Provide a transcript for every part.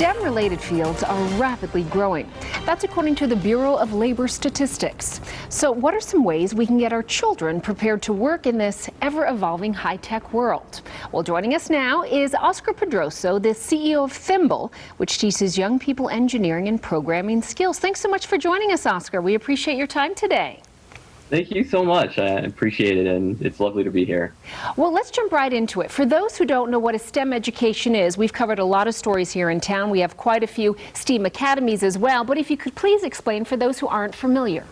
STEM-related fields are rapidly growing. That's according to the Bureau of Labor Statistics. So what are some ways we can get our children prepared to work in this ever-evolving high-tech world? Well, joining us now is Oscar Pedroso, the CEO of Thimble, which teaches young people engineering and programming skills. Thanks so much for joining us, Oscar. We appreciate your time today. Thank you so much. I appreciate it, and it's lovely to be here. Well, let's jump right into it. For those who don't know what a STEM education is, we've covered a lot of stories here in town. We have quite a few STEAM academies as well, but if you could please explain for those who aren't familiar.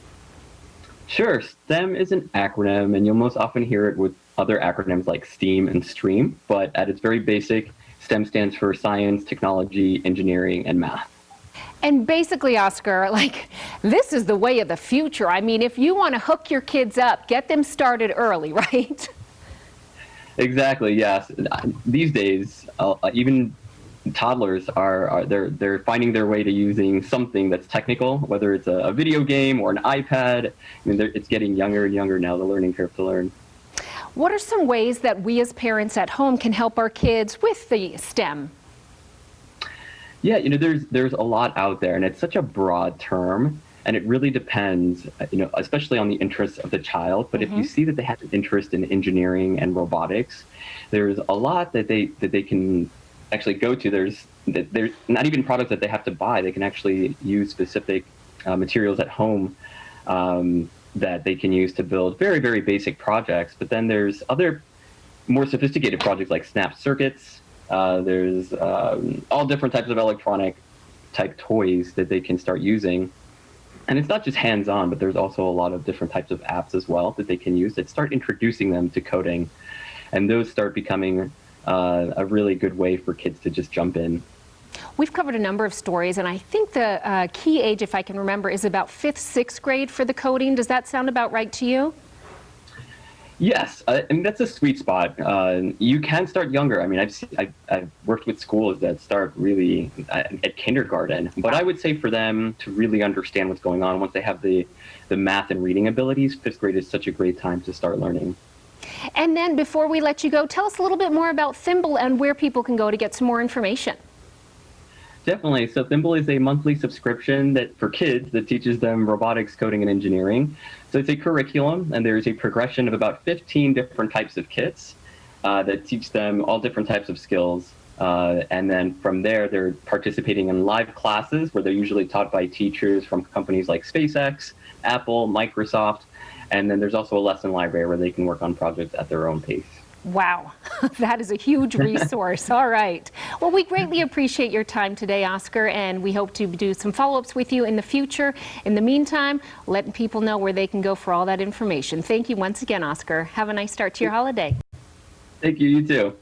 Sure. STEM is an acronym, and you'll most often hear it with other acronyms like STEAM and STREAM, but at its very basic, STEM stands for science, technology, engineering, and math. And basically, Oscar, this is the way of the future. I mean, if you want to hook your kids up, get them started early, right? Exactly, yes. These days, even toddlers they're finding their way to using something that's technical, whether it's a video game or an iPad. I mean, it's getting younger and younger now, the learning curve to learn. What are some ways that we as parents at home can help our kids with the STEM? Yeah, there's a lot out there, and it's such a broad term, and it really depends, especially on the interests of the child. But if you see that they have an interest in engineering and robotics, there's a lot that they can actually go to. There's not even products that they have to buy. They can actually use specific materials at home that they can use to build very, very basic projects. But then there's other more sophisticated projects like snap circuits. There's all different types of electronic type toys that they can start using. And it's not just hands-on, but there's also a lot of different types of apps as well that they can use that start introducing them to coding. And those start becoming a really good way for kids to just jump in. We've covered a number of stories, and I think the key age, if I can remember, is about 5th, 6th grade for the coding. Does that sound about right to you? Yes, and that's a sweet spot. You can start younger. I mean, I've worked with schools that start really at kindergarten, but I would say for them to really understand what's going on, once they have the math and reading abilities, 5th grade is such a great time to start learning. And then before we let you go, tell us a little bit more about Thimble and where people can go to get some more information. Definitely. So Thimble is a monthly subscription for kids that teaches them robotics, coding, and engineering. So it's a curriculum, and there's a progression of about 15 different types of kits that teach them all different types of skills. And then from there, they're participating in live classes where they're usually taught by teachers from companies like SpaceX, Apple, Microsoft. And then there's also a lesson library where they can work on projects at their own pace. Wow, that is a huge resource. All right. Well, we greatly appreciate your time today, Oscar, and we hope to do some follow-ups with you in the future. In the meantime, letting people know where they can go for all that information. Thank you once again, Oscar. Have a nice start to your holiday. Thank you, you too.